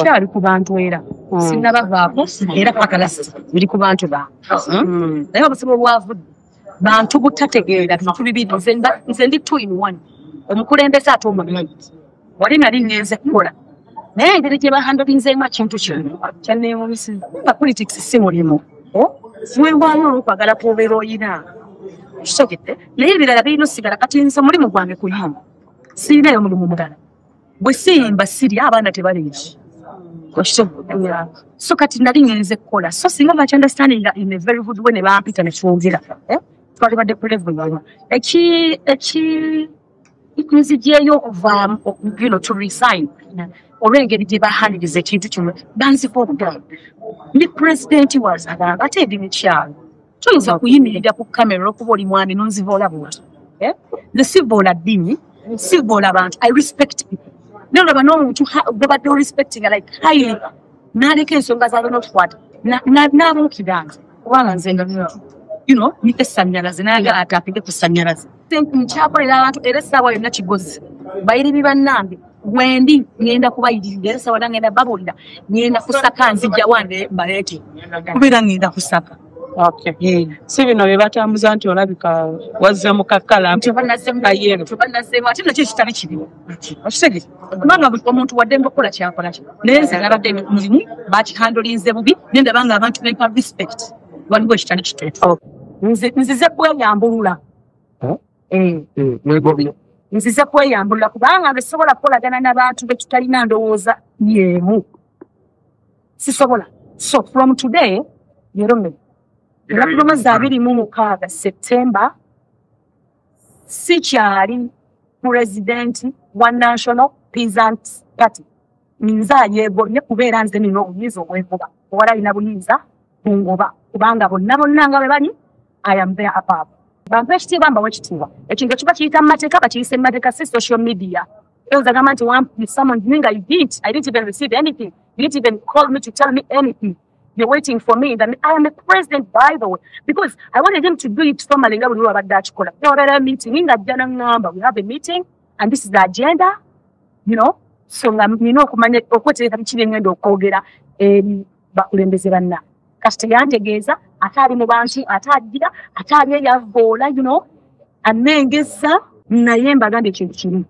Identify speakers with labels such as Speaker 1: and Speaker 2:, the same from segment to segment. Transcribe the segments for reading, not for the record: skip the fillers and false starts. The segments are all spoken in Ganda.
Speaker 1: Kyali ku bantu era. Sinnabavaako era pakalasi biri ku bantu ba. Naye obusibu bwavudde. Bantu butategeera bintu bibiri nze ndi 2 in 1. Omukulembeze ate omumanyi. Wali nali ngenze kukola. Naye engeri gye bahandolinzeemu ekintu kino kyanneewuunyisiza. Politics si mulimu. Siwembwayo okwagala kw'obeera oyina. Kisogedde. Naye ebirala birina osigala kati nze omulimu gwange kuyimba. Sirinayo mulimu mulala. Bwe siyimba siri abaana tebaleeki. So kati nali ngenze kukola. So singa bachi understanding in a very good way ne bampita ne twogera. Twalibadde kulevel ikunzijeyo okuva to resign. Olw'engeri gye bahaniriza ekintu kino banziko okuddamu. Ni president was agamba ate ndi mukyalo. Toyinza kuyimirira ku kamera okuba oli mwami nonzivoola bwoti. The civil adini, civil abantu, I respect people. No, n'omuntu babadde respecting like highly. Naleka ensonga zaabwe n'otukwata. N'abuukiranze. Kubanga nze nga nite sannyalaze naye ate apige ku sannyalaze. Nkyakolera abantu era essaawa yonna kigozi. Bayiribi bannange wendi ngenda kubayirira era essaawa ngenda babulira ngenda kusaka nzijja wande mbaleete. Kubeera ngenda kusaka.
Speaker 2: Okay. Si bino bye batambuza nti olabika wazza mu kakala.
Speaker 1: Tebannasema ate nakyo kitali kibimu. Okitegeera. Kubanga buli omuntu wadde okukola kyakola kyo. Naye nze nabadde mulimu bakihandolinze bubi nendaba nga abantu bempa respect. Waliwo ekitali kiteefu. Nzize kweyambulula. Nzize kweyambulula kubanga nsobola kukolagana n'abantu be tutalina ndowooza yeemu. Sisobola. So from today, Lapulomazza 26 September, sikyali president wa National Peasants Party. Nza yeegomye kubeera nze nina obuyinza obwengoba. Owala alina buyinza bungoba. Kubanga bonna nga bwe bali, I am there above. Bantu ekitiibwa mbawa ekitiibwa. Ekintu kiba kiyita mu mateeka bakiyise mu mateeka si social media. Eyoza gamba nti someone doing I didn't even receive anything. You didn't even call me to tell me anything. You're waiting for me. That I am a president, by the way, because I wanted him to do it formally. We have a meeting. We have a meeting, and this is the agenda. So Kasteyantegeeza atali mu bantu atadira atali yavoola anengeza naye mbagamba ekintu kimu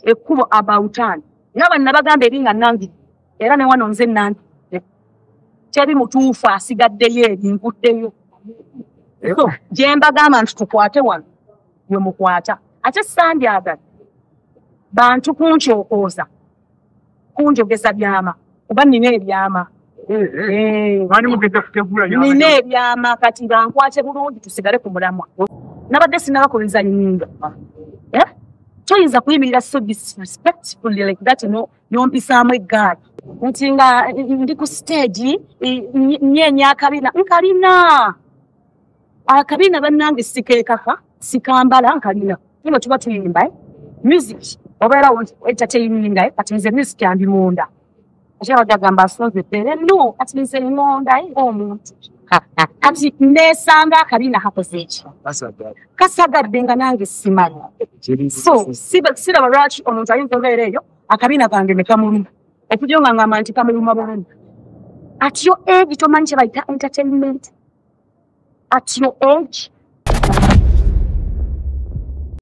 Speaker 1: ekkubo abawutani naba nabagamba eringa nangi era ne wano nze nangi teri mutuufu asigaddeyo ebinvuddeyo gye mbagamba nti tukwate wano ye mukwata ate sandyaga bantu kunkyokooza kunjogeza byama kuba nina ebyama nina ebyama kati bankwate bulungi tusigale ku mulamwa nabadde sinnabakoleza nnyinga toyinza kuyimirira so disrespectfully like that n'ompisaamu eggaali nti nga ndi ku stage nyeenya akabina nkalina akabina bannange sikeekafa sikambala nkalina nino tuba tuyimba music obeerawo entertaininga kati nze music yandi munda akyabagagamba asonzepere no kati nze ngonda ng'omuntu kati nesanga akabina kakoze eki kasagadde nga nange simanyi so siraba lwaki omuntu ayinza obeera eyo akabina kange ne kamuluma okujja nga ngamba nti kamuluma bulungi at your age tomanyi kye bayita entertainment at your age